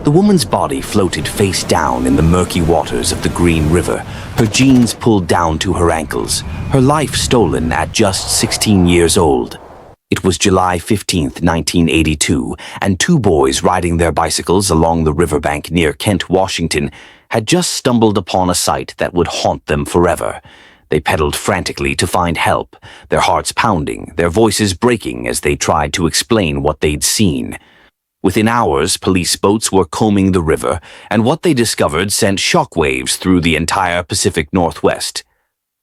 The woman's body floated face down in the murky waters of the Green River, her jeans pulled down to her ankles, her life stolen at just 16 years old. It was July 15th, 1982, and two boys riding their bicycles along the riverbank near Kent, Washington, had just stumbled upon a sight that would haunt them forever. They pedaled frantically to find help, their hearts pounding, their voices breaking as they tried to explain what they'd seen. Within hours, police boats were combing the river, and what they discovered sent shockwaves through the entire Pacific Northwest.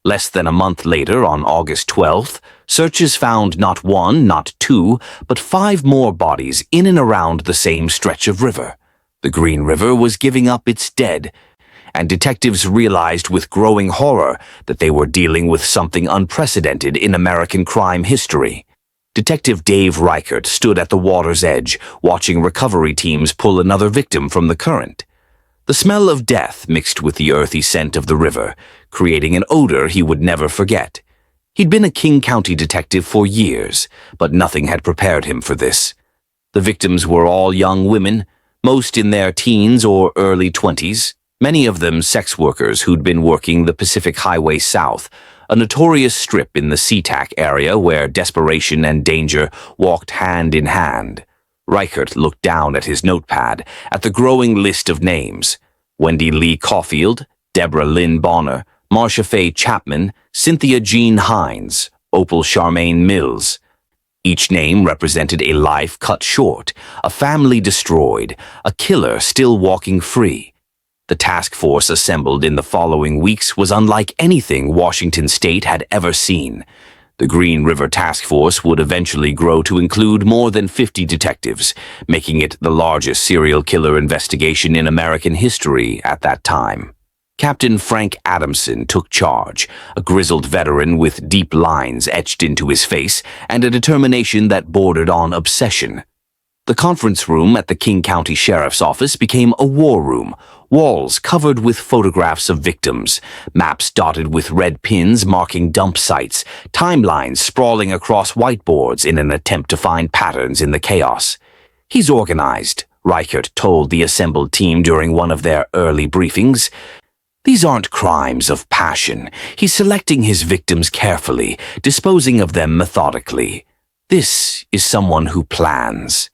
Less than a month later, on August 12th, searches found not one, not two, but 5 more bodies in and around the same stretch of river. The Green River was giving up its dead, and detectives realized with growing horror that they were dealing with something unprecedented in American crime history. Detective Dave Reichert stood at the water's edge, watching recovery teams pull another victim from the current. The smell of death mixed with the earthy scent of the river, creating an odor he would never forget. He'd been a King County detective for years, but nothing had prepared him for this. The victims were all young women, most in their teens or early 20s, many of them sex workers who'd been working the Pacific Highway South, a notorious strip in the SeaTac area where desperation and danger walked hand in hand. Reichert looked down at his notepad, at the growing list of names: Wendy Lee Caulfield, Deborah Lynn Bonner, Marcia Faye Chapman, Cynthia Jean Hines, Opal Charmaine Mills. Each name represented a life cut short, a family destroyed, a killer still walking free. The task force assembled in the following weeks was unlike anything Washington State had ever seen. The Green River Task Force would eventually grow to include more than 50 detectives, making it the largest serial killer investigation in American history at that time. Captain Frank Adamson took charge, a grizzled veteran with deep lines etched into his face and a determination that bordered on obsession. The conference room at the King County Sheriff's Office became a war room, walls covered with photographs of victims, maps dotted with red pins marking dump sites, timelines sprawling across whiteboards in an attempt to find patterns in the chaos. "He's organized," Reichert told the assembled team during one of their early briefings. "These aren't crimes of passion. He's selecting his victims carefully, disposing of them methodically. This is someone who plans."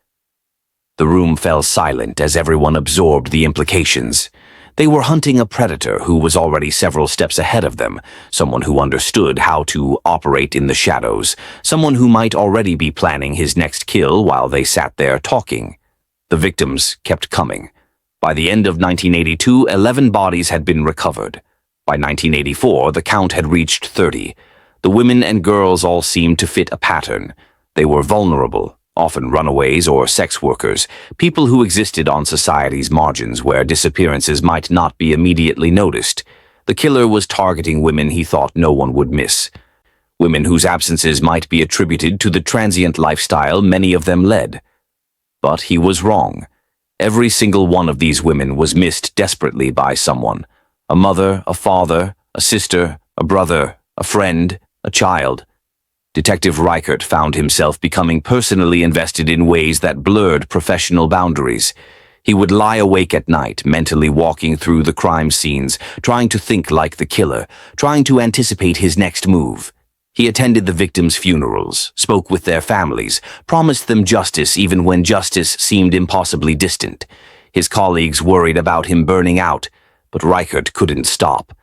The room fell silent as everyone absorbed the implications. They were hunting a predator who was already several steps ahead of them, someone who understood how to operate in the shadows, someone who might already be planning his next kill while they sat there talking. The victims kept coming. By the end of 1982, 11 bodies had been recovered. By 1984, the count had reached 30. The women and girls all seemed to fit a pattern. They were vulnerable, often runaways or sex workers, people who existed on society's margins where disappearances might not be immediately noticed. The killer was targeting women he thought no one would miss. Women whose absences might be attributed to the transient lifestyle many of them led. But he was wrong. Every single one of these women was missed desperately by someone: a mother, a father, a sister, a brother, a friend, a child. Detective Reichert found himself becoming personally invested in ways that blurred professional boundaries. He would lie awake at night, mentally walking through the crime scenes, trying to think like the killer, trying to anticipate his next move. He attended the victims' funerals, spoke with their families, promised them justice even when justice seemed impossibly distant. His colleagues worried about him burning out, but Reichert couldn't stop.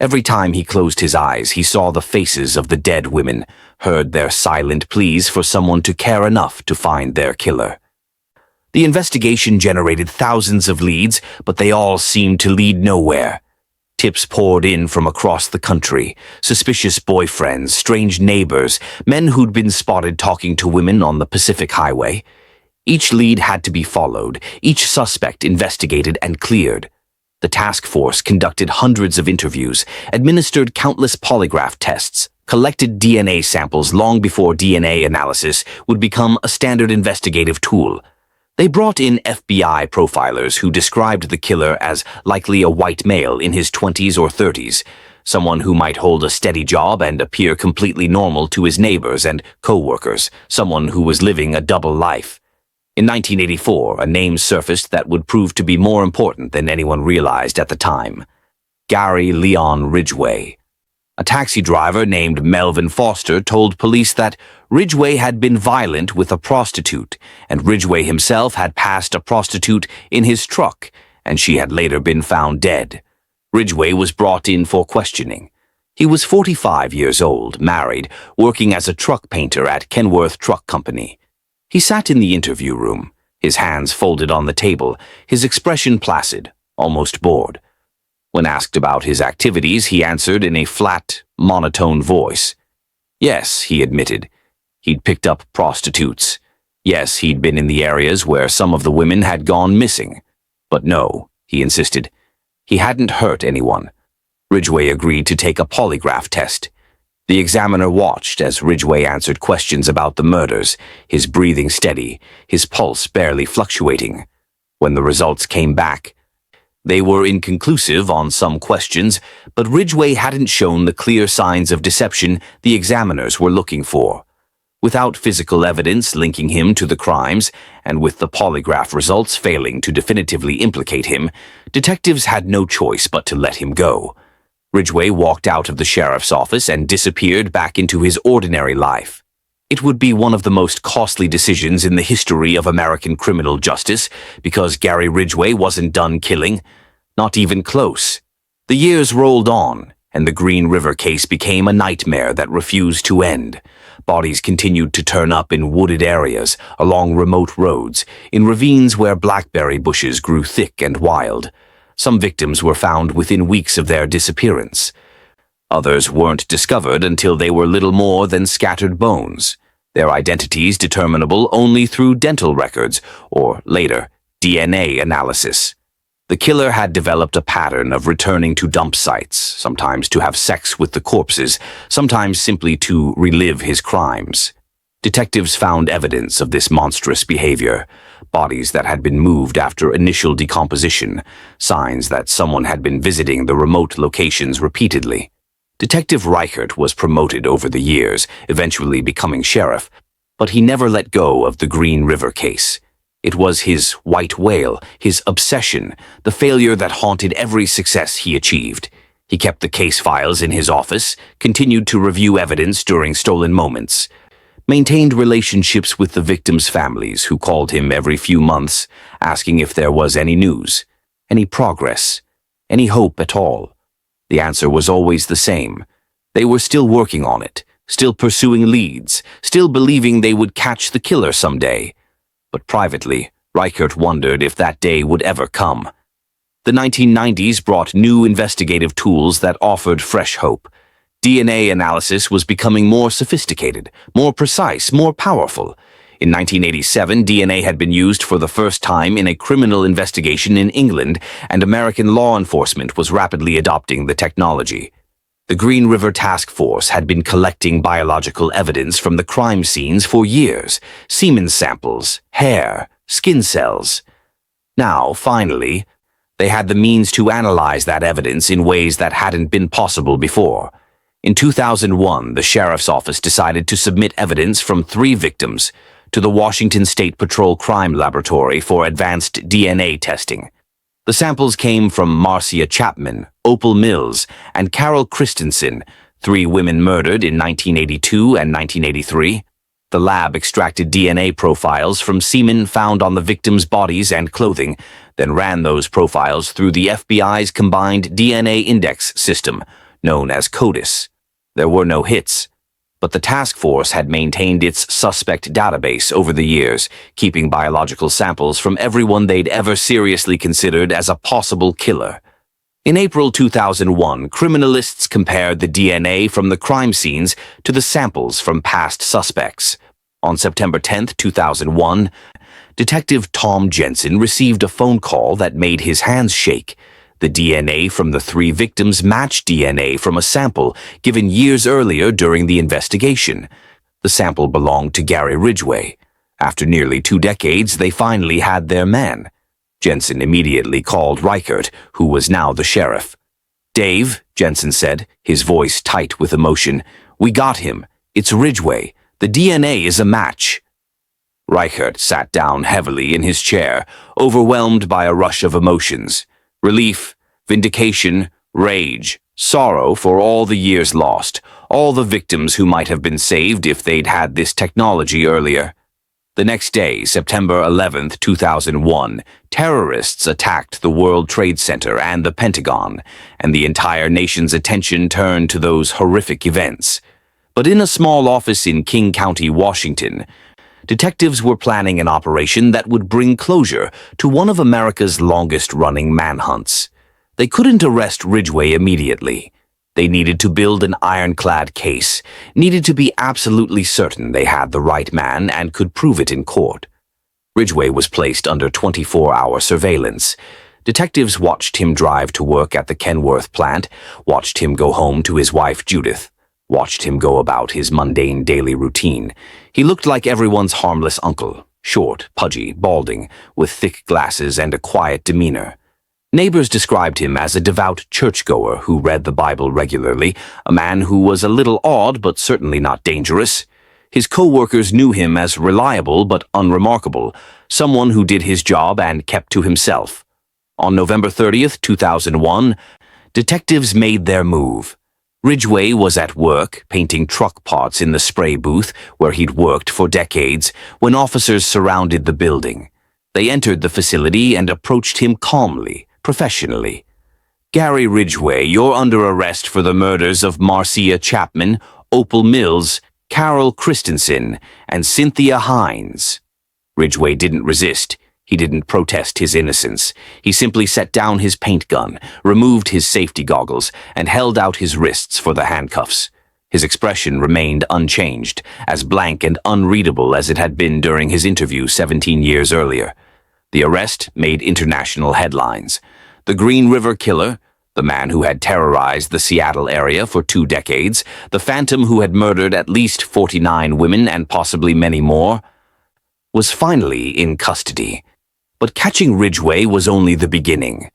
Every time he closed his eyes, he saw the faces of the dead women, heard their silent pleas for someone to care enough to find their killer. The investigation generated thousands of leads, but they all seemed to lead nowhere. Tips poured in from across the country: suspicious boyfriends, strange neighbors, men who'd been spotted talking to women on the Pacific Highway. Each lead had to be followed, each suspect investigated and cleared. The task force conducted hundreds of interviews, administered countless polygraph tests, collected DNA samples long before DNA analysis would become a standard investigative tool. They brought in FBI profilers who described the killer as likely a white male in his 20s or 30s, someone who might hold a steady job and appear completely normal to his neighbors and co-workers, someone who was living a double life. In 1984, a name surfaced that would prove to be more important than anyone realized at the time: Gary Leon Ridgway. A taxi driver named Melvin Foster told police that Ridgway had been violent with a prostitute, and Ridgway himself had passed a prostitute in his truck, and she had later been found dead. Ridgway was brought in for questioning. He was 45 years old, married, working as a truck painter at Kenworth Truck Company. He sat in the interview room, his hands folded on the table, his expression placid, almost bored. When asked about his activities, he answered in a flat, monotone voice. Yes, he admitted. He'd picked up prostitutes. Yes, he'd been in the areas where some of the women had gone missing. But no, he insisted, he hadn't hurt anyone. Ridgway agreed to take a polygraph test. The examiner watched as Ridgway answered questions about the murders, his breathing steady, his pulse barely fluctuating. When the results came back, they were inconclusive on some questions, but Ridgway hadn't shown the clear signs of deception the examiners were looking for. Without physical evidence linking him to the crimes, and with the polygraph results failing to definitively implicate him, detectives had no choice but to let him go. Ridgway walked out of the sheriff's office and disappeared back into his ordinary life. It would be one of the most costly decisions in the history of American criminal justice, because Gary Ridgway wasn't done killing. Not even close. The years rolled on, and the Green River case became a nightmare that refused to end. Bodies continued to turn up in wooded areas, along remote roads, in ravines where blackberry bushes grew thick and wild. Some victims were found within weeks of their disappearance. Others weren't discovered until they were little more than scattered bones, their identities determinable only through dental records, or later, DNA analysis. The killer had developed a pattern of returning to dump sites, sometimes to have sex with the corpses, sometimes simply to relive his crimes. Detectives found evidence of this monstrous behavior: bodies that had been moved after initial decomposition, signs that someone had been visiting the remote locations repeatedly. Detective Reichert was promoted over the years, eventually becoming sheriff, but he never let go of the Green River case. It was his white whale, his obsession, the failure that haunted every success he achieved. He kept the case files in his office, continued to review evidence during stolen moments, maintained relationships with the victims' families who called him every few months, asking if there was any news, any progress, any hope at all. The answer was always the same. They were still working on it, still pursuing leads, still believing they would catch the killer someday. But privately, Reichert wondered if that day would ever come. The 1990s brought new investigative tools that offered fresh hope. DNA analysis was becoming more sophisticated, more precise, more powerful. In 1987, DNA had been used for the first time in a criminal investigation in England, and American law enforcement was rapidly adopting the technology. The Green River Task Force had been collecting biological evidence from the crime scenes for years: semen samples, hair, skin cells. Now, finally, they had the means to analyze that evidence in ways that hadn't been possible before. In 2001, the sheriff's office decided to submit evidence from 3 victims to the Washington State Patrol Crime Laboratory for advanced DNA testing. The samples came from Marcia Chapman, Opal Mills, and Carol Christensen, 3 women murdered in 1982 and 1983. The lab extracted DNA profiles from semen found on the victims' bodies and clothing, then ran those profiles through the FBI's combined DNA index system, known as CODIS. There were no hits, but the task force had maintained its suspect database over the years, keeping biological samples from everyone they'd ever seriously considered as a possible killer. In April 2001, criminalists compared the DNA from the crime scenes to the samples from past suspects. On September 10, 2001, Detective Tom Jensen received a phone call that made his hands shake. The DNA from the 3 victims matched DNA from a sample given years earlier during the investigation. The sample belonged to Gary Ridgway. After nearly 2 decades, they finally had their man. Jensen immediately called Reichert, who was now the sheriff. "Dave," Jensen said, his voice tight with emotion, "we got him. It's Ridgway. The DNA is a match." Reichert sat down heavily in his chair, overwhelmed by a rush of emotions. Relief, vindication, rage, sorrow for all the years lost, all the victims who might have been saved if they'd had this technology earlier. The next day, September 11th, 2001, terrorists attacked the World Trade Center and the Pentagon, and the entire nation's attention turned to those horrific events. But in a small office in King County, Washington, detectives were planning an operation that would bring closure to one of America's longest-running manhunts. They couldn't arrest Ridgway immediately. They needed to build an ironclad case, needed to be absolutely certain they had the right man and could prove it in court. Ridgway was placed under 24-hour surveillance. Detectives watched him drive to work at the Kenworth plant, watched him go home to his wife Judith, watched him go about his mundane daily routine. He looked like everyone's harmless uncle, short, pudgy, balding, with thick glasses and a quiet demeanor. Neighbors described him as a devout churchgoer who read the Bible regularly, a man who was a little odd but certainly not dangerous. His co-workers knew him as reliable but unremarkable, someone who did his job and kept to himself. On November 30th, 2001, detectives made their move. Ridgway was at work, painting truck parts in the spray booth where he'd worked for decades, when officers surrounded the building. They entered the facility and approached him calmly, professionally. "Gary Ridgway, you're under arrest for the murders of Marcia Chapman, Opal Mills, Carol Christensen, and Cynthia Hines." Ridgway didn't resist. He didn't protest his innocence. He simply set down his paint gun, removed his safety goggles, and held out his wrists for the handcuffs. His expression remained unchanged, as blank and unreadable as it had been during his interview 17 years earlier. The arrest made international headlines. The Green River Killer, the man who had terrorized the Seattle area for 2 decades, the phantom who had murdered at least 49 women and possibly many more, was finally in custody. But catching Ridgway was only the beginning.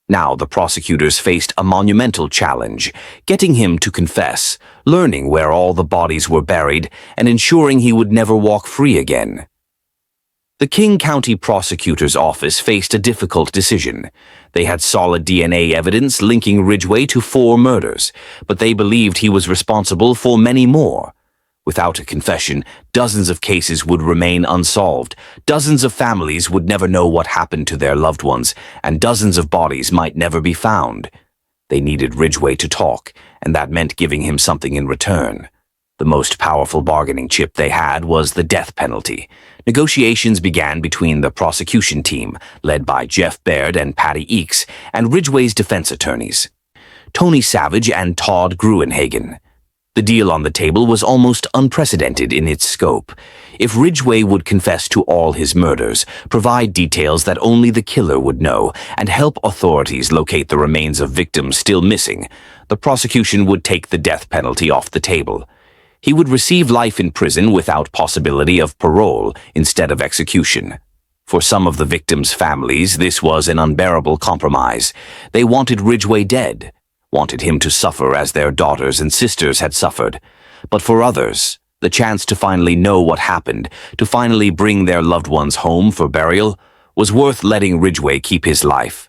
Now the prosecutors faced a monumental challenge, getting him to confess, learning where all the bodies were buried, and ensuring he would never walk free again. The King County Prosecutor's Office faced a difficult decision. They had solid DNA evidence linking Ridgway to 4 murders, but they believed he was responsible for many more. Without a confession, dozens of cases would remain unsolved, dozens of families would never know what happened to their loved ones, and dozens of bodies might never be found. They needed Ridgway to talk, and that meant giving him something in return. The most powerful bargaining chip they had was the death penalty. Negotiations began between the prosecution team, led by Jeff Baird and Patty Eakes, and Ridgway's defense attorneys, Tony Savage and Todd Gruenhagen. The deal on the table was almost unprecedented in its scope. If Ridgway would confess to all his murders, provide details that only the killer would know, and help authorities locate the remains of victims still missing, the prosecution would take the death penalty off the table. He would receive life in prison without possibility of parole instead of execution. For some of the victims' families, this was an unbearable compromise. They wanted Ridgway dead, wanted him to suffer as their daughters and sisters had suffered. But for others, the chance to finally know what happened, to finally bring their loved ones home for burial, was worth letting Ridgway keep his life.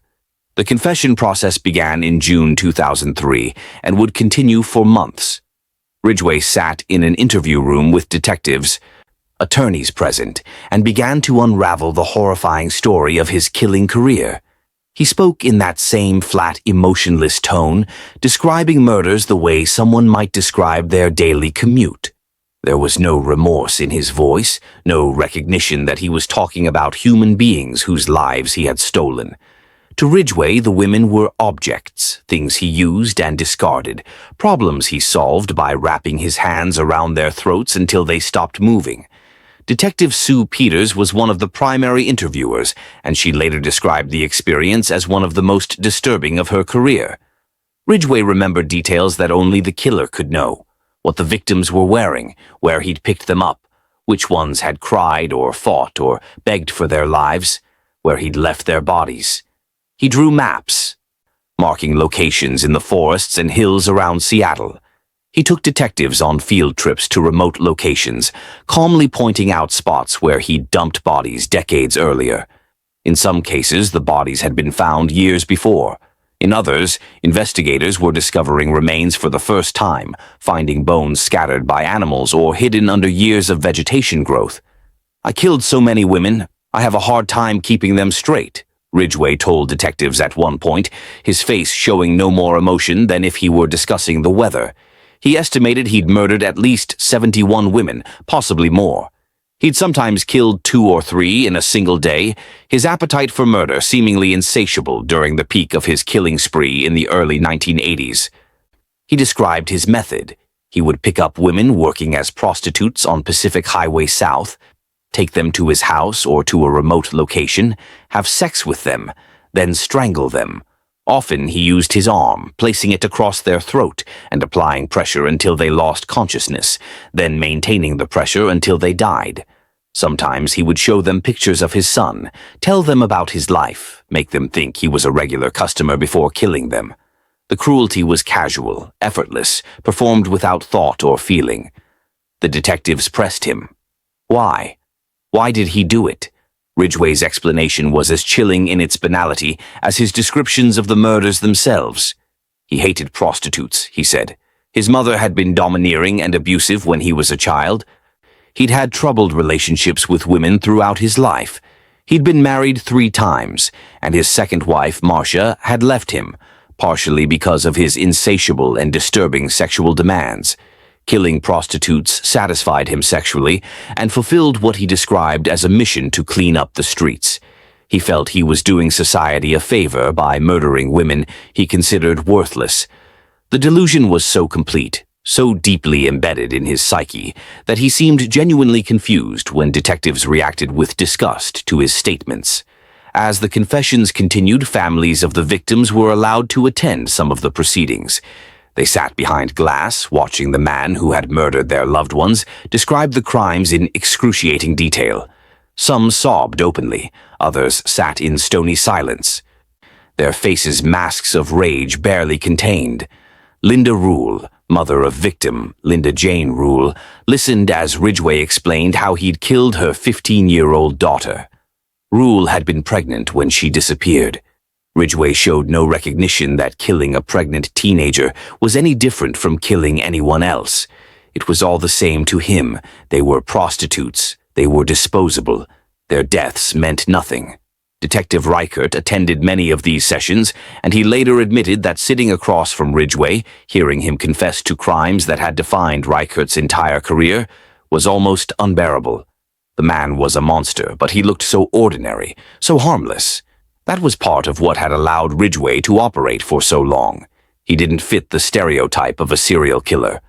The confession process began in June 2003 and would continue for months. Ridgway sat in an interview room with detectives, attorneys present, and began to unravel the horrifying story of his killing career. He spoke in that same flat, emotionless tone, describing murders the way someone might describe their daily commute. There was no remorse in his voice, no recognition that he was talking about human beings whose lives he had stolen. To Ridgway, the women were objects, things he used and discarded, problems he solved by wrapping his hands around their throats until they stopped moving. Detective Sue Peters was one of the primary interviewers, and she later described the experience as one of the most disturbing of her career. Ridgway remembered details that only the killer could know: what the victims were wearing, where he'd picked them up, which ones had cried or fought or begged for their lives, where he'd left their bodies. He drew maps, marking locations in the forests and hills around Seattle. He took detectives on field trips to remote locations, calmly pointing out spots where he'd dumped bodies decades earlier. In some cases, the bodies had been found years before. In others, investigators were discovering remains for the first time, finding bones scattered by animals or hidden under years of vegetation growth. "I killed so many women, I have a hard time keeping them straight," Ridgway told detectives at one point, his face showing no more emotion than if he were discussing the weather. He estimated he'd murdered at least 71 women, possibly more. He'd sometimes killed 2 or 3 in a single day, his appetite for murder seemingly insatiable during the peak of his killing spree in the early 1980s. He described his method. He would pick up women working as prostitutes on Pacific Highway South, take them to his house or to a remote location, have sex with them, then strangle them. Often he used his arm, placing it across their throat and applying pressure until they lost consciousness, then maintaining the pressure until they died. Sometimes he would show them pictures of his son, tell them about his life, make them think he was a regular customer before killing them. The cruelty was casual, effortless, performed without thought or feeling. The detectives pressed him. Why? Why did he do it? Ridgway's explanation was as chilling in its banality as his descriptions of the murders themselves. He hated prostitutes, he said. His mother had been domineering and abusive when he was a child. He'd had troubled relationships with women throughout his life. He'd been married 3 times, and his second wife, Marcia, had left him, partially because of his insatiable and disturbing sexual demands. Killing prostitutes satisfied him sexually and fulfilled what he described as a mission to clean up the streets. He felt he was doing society a favor by murdering women he considered worthless. The delusion was so complete, so deeply embedded in his psyche, that he seemed genuinely confused when detectives reacted with disgust to his statements. As the confessions continued, families of the victims were allowed to attend some of the proceedings. They sat behind glass, watching the man who had murdered their loved ones describe the crimes in excruciating detail. Some sobbed openly, others sat in stony silence, their faces masks of rage barely contained. Linda Rule, mother of victim Linda Jane Rule, listened as Ridgway explained how he'd killed her 15-year-old daughter. Rule had been pregnant when she disappeared. Ridgway showed no recognition that killing a pregnant teenager was any different from killing anyone else. It was all the same to him. They were prostitutes. They were disposable. Their deaths meant nothing. Detective Reichert attended many of these sessions, and he later admitted that sitting across from Ridgway, hearing him confess to crimes that had defined Reichert's entire career, was almost unbearable. The man was a monster, but he looked so ordinary, so harmless. That was part of what had allowed Ridgway to operate for so long. He didn't fit the stereotype of a serial killer.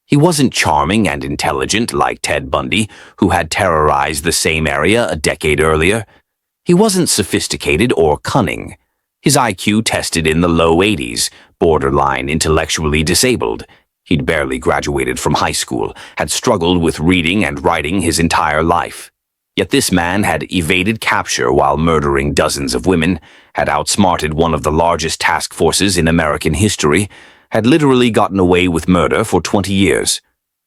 He wasn't charming and intelligent like Ted Bundy, who had terrorized the same area a decade earlier. He wasn't sophisticated or cunning. His IQ tested in the low 80s, borderline intellectually disabled. He'd barely graduated from high school, had struggled with reading and writing his entire life. Yet this man had evaded capture while murdering dozens of women, had outsmarted one of the largest task forces in American history, had literally gotten away with murder for 20 years.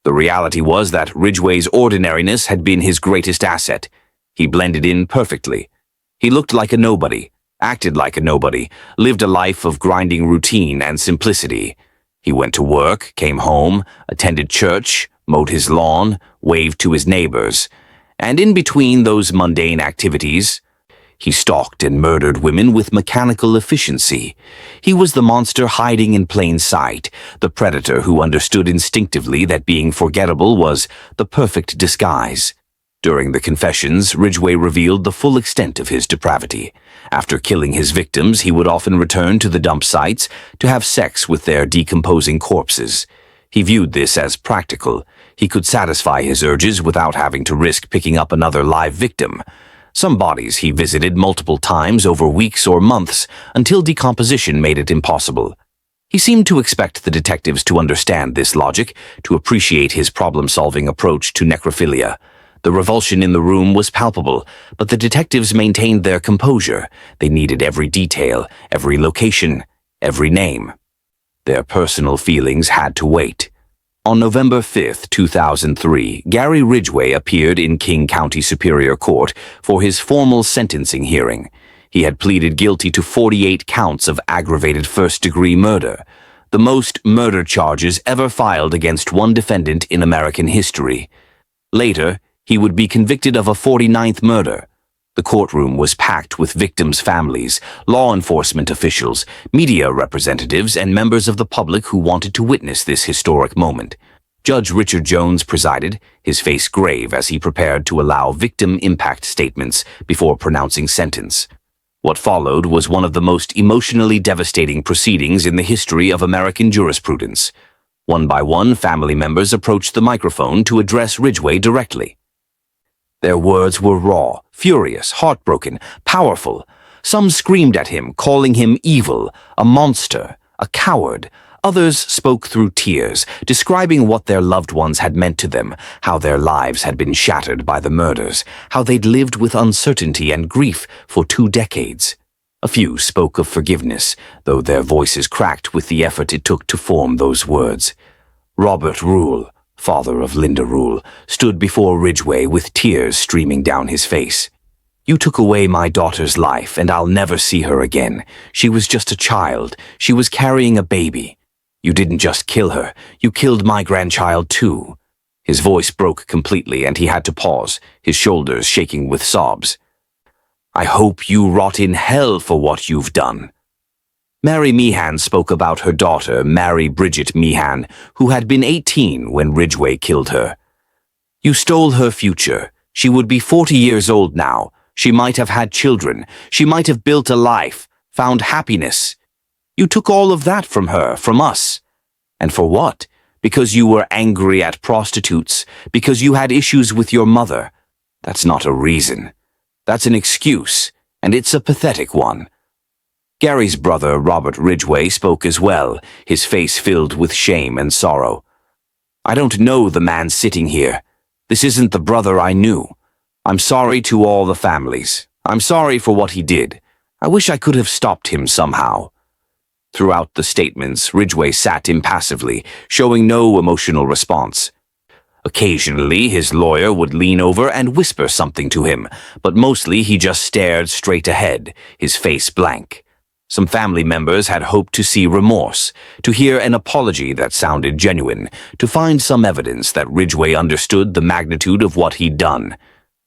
The reality was that Ridgway's ordinariness had been his greatest asset. He blended in perfectly. He looked like a nobody, acted like a nobody, lived a life of grinding routine and simplicity. He went to work, came home, attended church, mowed his lawn, waved to his neighbors. And in between those mundane activities, he stalked and murdered women with mechanical efficiency. He was the monster hiding in plain sight, the predator who understood instinctively that being forgettable was the perfect disguise. During the confessions, Ridgway revealed the full extent of his depravity. After killing his victims, he would often return to the dump sites to have sex with their decomposing corpses. He viewed this as practical. He could satisfy his urges without having to risk picking up another live victim. Some bodies he visited multiple times over weeks or months until decomposition made it impossible. He seemed to expect the detectives to understand this logic, to appreciate his problem-solving approach to necrophilia. The revulsion in the room was palpable, but the detectives maintained their composure. They needed every detail, every location, every name. Their personal feelings had to wait. On November 5, 2003, Gary Ridgway appeared in King County Superior Court for his formal sentencing hearing. He had pleaded guilty to 48 counts of aggravated first-degree murder, the most murder charges ever filed against one defendant in American history. Later, he would be convicted of a 49th murder. The courtroom was packed with victims' families, law enforcement officials, media representatives, and members of the public who wanted to witness this historic moment. Judge Richard Jones presided, his face grave as he prepared to allow victim impact statements before pronouncing sentence. What followed was one of the most emotionally devastating proceedings in the history of American jurisprudence. One by one, family members approached the microphone to address Ridgway directly. Their words were raw, furious, heartbroken, powerful. Some screamed at him, calling him evil, a monster, a coward. Others spoke through tears, describing what their loved ones had meant to them, how their lives had been shattered by the murders, how they'd lived with uncertainty and grief for 2 decades. A few spoke of forgiveness, though their voices cracked with the effort it took to form those words. Robert Rule, father of Linda Rule, stood before Ridgway with tears streaming down his face. "You took away my daughter's life, and I'll never see her again. She was just a child. She was carrying a baby. You didn't just kill her, you killed my grandchild too." His voice broke completely, and he had to pause, his shoulders shaking with sobs. "I hope you rot in hell for what you've done." Mary Meehan spoke about her daughter, Mary Bridget Meehan, who had been 18 when Ridgway killed her. "You stole her future. She would be 40 years old now. She might have had children. She might have built a life, found happiness. You took all of that from her, from us. And for what? Because you were angry at prostitutes, because you had issues with your mother. That's not a reason. That's an excuse, and it's a pathetic one." Gary's brother, Robert Ridgway, spoke as well, his face filled with shame and sorrow. "I don't know the man sitting here. This isn't the brother I knew. I'm sorry to all the families. I'm sorry for what he did. I wish I could have stopped him somehow." Throughout the statements, Ridgway sat impassively, showing no emotional response. Occasionally, his lawyer would lean over and whisper something to him, but mostly he just stared straight ahead, his face blank. Some family members had hoped to see remorse, to hear an apology that sounded genuine, to find some evidence that Ridgway understood the magnitude of what he'd done.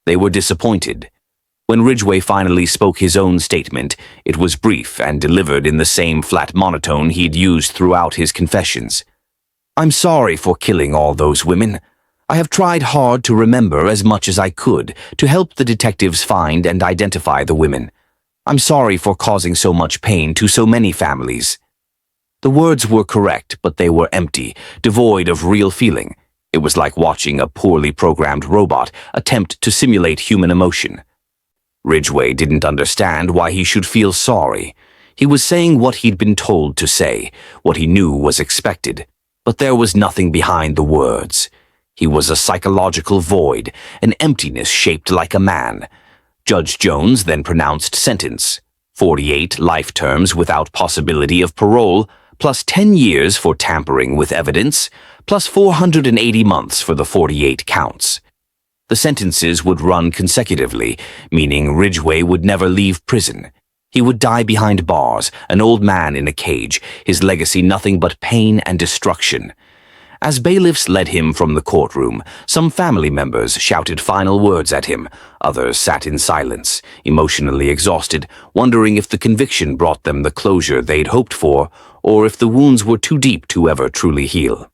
They were disappointed. When Ridgway finally spoke his own statement, it was brief and delivered in the same flat monotone he'd used throughout his confessions. "I'm sorry for killing all those women. I have tried hard to remember as much as I could to help the detectives find and identify the women. I'm sorry for causing so much pain to so many families." The words were correct, but they were empty, devoid of real feeling. It was like watching a poorly programmed robot attempt to simulate human emotion. Ridgway didn't understand why he should feel sorry. He was saying what he'd been told to say, what he knew was expected, but there was nothing behind the words. He was a psychological void, an emptiness shaped like a man. Judge Jones then pronounced sentence: 48 life terms without possibility of parole, plus 10 years for tampering with evidence, plus 480 months for the 48 counts. The sentences would run consecutively, meaning Ridgway would never leave prison. He would die behind bars, an old man in a cage, his legacy nothing but pain and destruction. As bailiffs led him from the courtroom, some family members shouted final words at him. Others sat in silence, emotionally exhausted, wondering if the conviction brought them the closure they'd hoped for, or if the wounds were too deep to ever truly heal.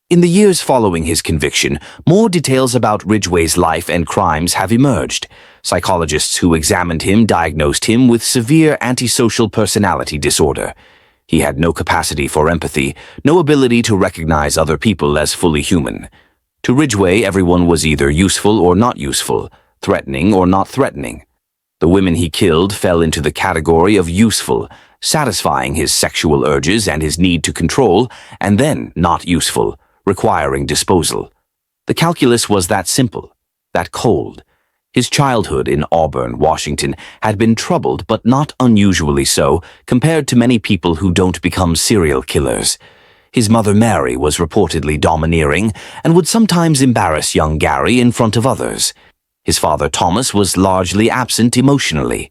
In the years following his conviction, more details about Ridgway's life and crimes have emerged. Psychologists who examined him diagnosed him with severe antisocial personality disorder. He had no capacity for empathy, no ability to recognize other people as fully human. To Ridgway, everyone was either useful or not useful, threatening or not threatening. The women he killed fell into the category of useful, satisfying his sexual urges and his need to control, and then not useful, requiring disposal. The calculus was that simple, that cold. His childhood in Auburn, Washington, had been troubled, but not unusually so, compared to many people who don't become serial killers. His mother Mary was reportedly domineering and would sometimes embarrass young Gary in front of others. His father Thomas was largely absent emotionally.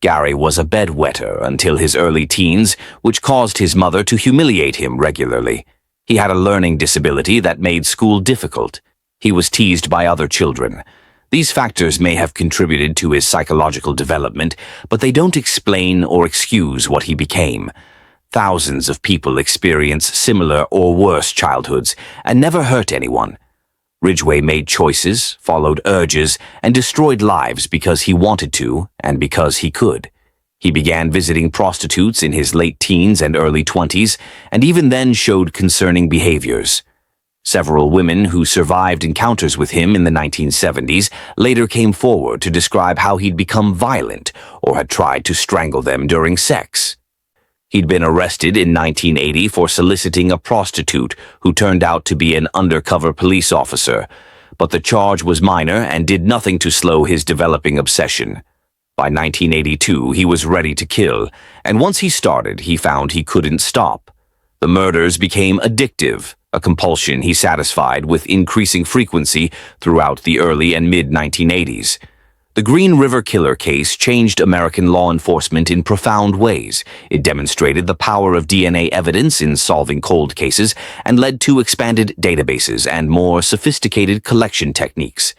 Gary was a bedwetter until his early teens, which caused his mother to humiliate him regularly. He had a learning disability that made school difficult. He was teased by other children. These factors may have contributed to his psychological development, but they don't explain or excuse what he became. Thousands of people experience similar or worse childhoods and never hurt anyone. Ridgway made choices, followed urges, and destroyed lives because he wanted to and because he could. He began visiting prostitutes in his late teens and early 20s, and even then showed concerning behaviors. Several women who survived encounters with him in the 1970s later came forward to describe how he'd become violent or had tried to strangle them during sex. He'd been arrested in 1980 for soliciting a prostitute who turned out to be an undercover police officer, but the charge was minor and did nothing to slow his developing obsession. By 1982, he was ready to kill, and once he started, he found he couldn't stop. The murders became addictive, a compulsion he satisfied with increasing frequency throughout the early and mid-1980s. The Green River Killer case changed American law enforcement in profound ways. It demonstrated the power of DNA evidence in solving cold cases and led to expanded databases and more sophisticated collection techniques.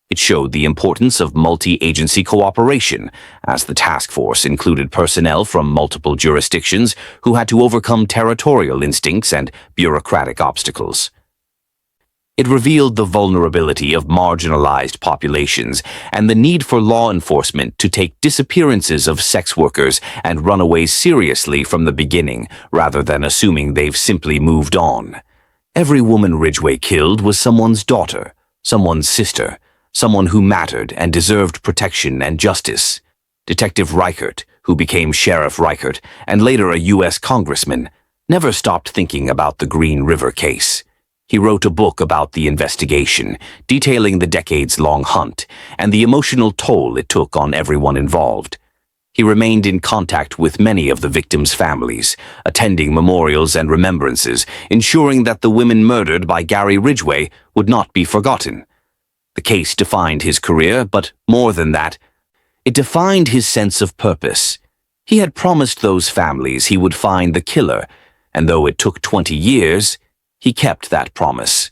It showed the importance of multi-agency cooperation, as the task force included personnel from multiple jurisdictions who had to overcome territorial instincts and bureaucratic obstacles. It revealed the vulnerability of marginalized populations and the need for law enforcement to take disappearances of sex workers and runaways seriously from the beginning, rather than assuming they've simply moved on. Every woman Ridgway killed was someone's daughter, someone's sister, someone who mattered and deserved protection and justice. Detective Reichert, who became Sheriff Reichert and later a U.S. congressman, never stopped thinking about the Green River case. He wrote a book about the investigation, detailing the decades-long hunt and the emotional toll it took on everyone involved. He remained in contact with many of the victims' families, attending memorials and remembrances, ensuring that the women murdered by Gary Ridgway would not be forgotten. The case defined his career, but more than that, it defined his sense of purpose. He had promised those families he would find the killer, and though it took 20 years, he kept that promise.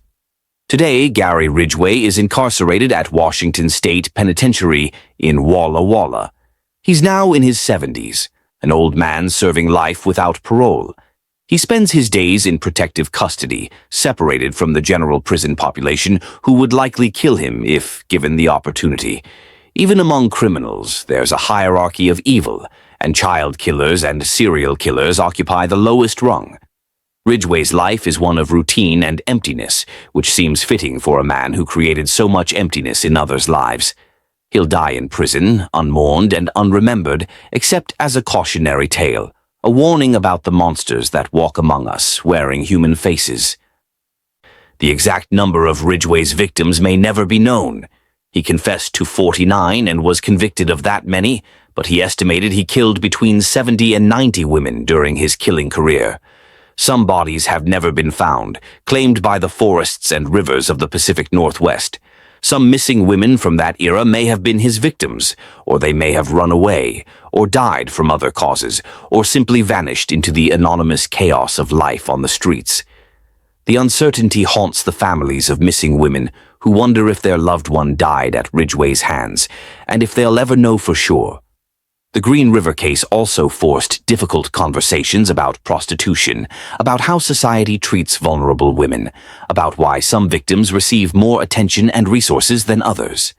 Today, Gary Ridgway is incarcerated at Washington State Penitentiary in Walla Walla. He's now in his 70s, an old man serving life without parole. He spends his days in protective custody, separated from the general prison population who would likely kill him if given the opportunity. Even among criminals, there's a hierarchy of evil, and child killers and serial killers occupy the lowest rung. Ridgway's life is one of routine and emptiness, which seems fitting for a man who created so much emptiness in others' lives. He'll die in prison, unmourned and unremembered, except as a cautionary tale, a warning about the monsters that walk among us, wearing human faces. The exact number of Ridgway's victims may never be known. He confessed to 49 and was convicted of that many, but he estimated he killed between 70 and 90 women during his killing career. Some bodies have never been found, claimed by the forests and rivers of the Pacific Northwest. Some missing women from that era may have been his victims, or they may have run away, or died from other causes, or simply vanished into the anonymous chaos of life on the streets. The uncertainty haunts the families of missing women who wonder if their loved one died at Ridgway's hands, and if they'll ever know for sure. The Green River case also forced difficult conversations about prostitution, about how society treats vulnerable women, about why some victims receive more attention and resources than others.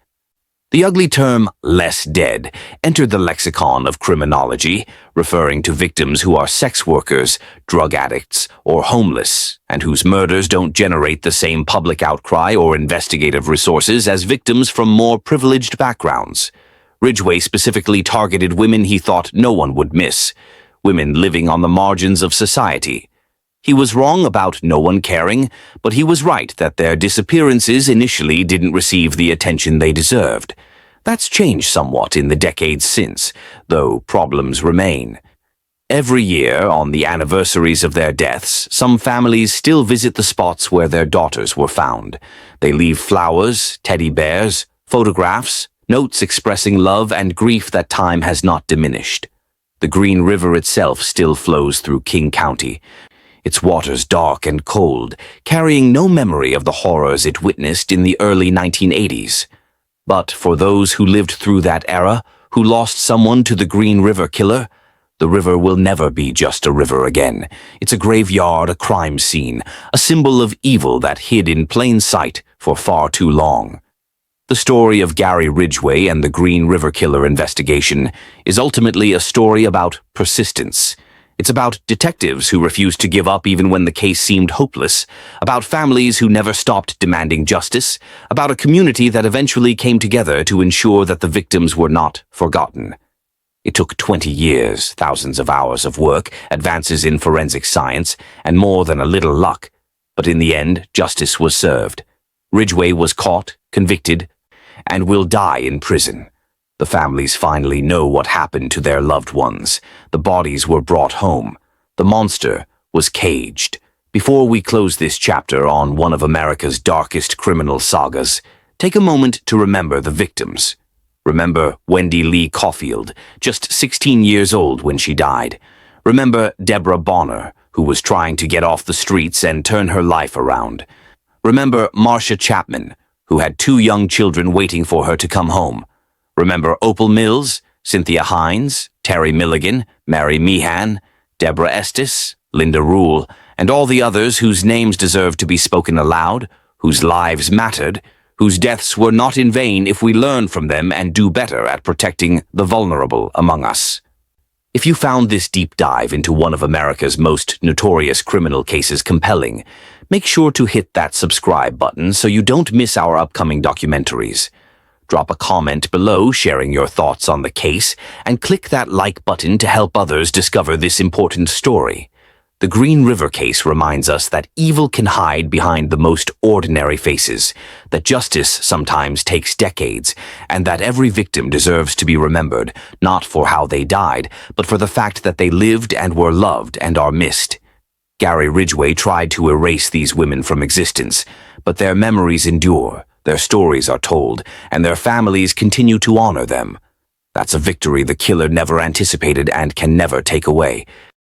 The ugly term, less dead, entered the lexicon of criminology, referring to victims who are sex workers, drug addicts, or homeless, and whose murders don't generate the same public outcry or investigative resources as victims from more privileged backgrounds. Ridgway specifically targeted women he thought no one would miss, women living on the margins of society. He was wrong about no one caring, but he was right that their disappearances initially didn't receive the attention they deserved. That's changed somewhat in the decades since, though problems remain. Every year, on the anniversaries of their deaths, some families still visit the spots where their daughters were found. They leave flowers, teddy bears, photographs, notes expressing love and grief that time has not diminished. The Green River itself still flows through King County, its waters dark and cold, carrying no memory of the horrors it witnessed in the early 1980s. But for those who lived through that era, who lost someone to the Green River killer, the river will never be just a river again. It's a graveyard, a crime scene, a symbol of evil that hid in plain sight for far too long. The story of Gary Ridgway and the Green River Killer investigation is ultimately a story about persistence. It's about detectives who refused to give up even when the case seemed hopeless, about families who never stopped demanding justice, about a community that eventually came together to ensure that the victims were not forgotten. It took 20 years, thousands of hours of work, advances in forensic science, and more than a little luck. But in the end, justice was served. Ridgway was caught, convicted, and will die in prison. The families finally know what happened to their loved ones. The bodies were brought home. The monster was caged. Before we close this chapter on one of America's darkest criminal sagas, take a moment to remember the victims. Remember Wendy Lee Caulfield, just 16 years old when she died. Remember Deborah Bonner, who was trying to get off the streets and turn her life around. Remember Marcia Chapman, who had 2 young children waiting for her to come home. Remember Opal Mills, Cynthia Hines, Terry Milligan, Mary Meehan, Deborah Estes, Linda Rule, and all the others whose names deserve to be spoken aloud, whose lives mattered, whose deaths were not in vain if we learn from them and do better at protecting the vulnerable among us. If you found this deep dive into one of America's most notorious criminal cases compelling, make sure to hit that subscribe button so you don't miss our upcoming documentaries. Drop a comment below sharing your thoughts on the case, and click that like button to help others discover this important story. The Green River case reminds us that evil can hide behind the most ordinary faces, that justice sometimes takes decades, and that every victim deserves to be remembered, not for how they died, but for the fact that they lived and were loved and are missed. Gary Ridgway tried to erase these women from existence, but their memories endure, their stories are told, and their families continue to honor them. That's a victory the killer never anticipated and can never take away.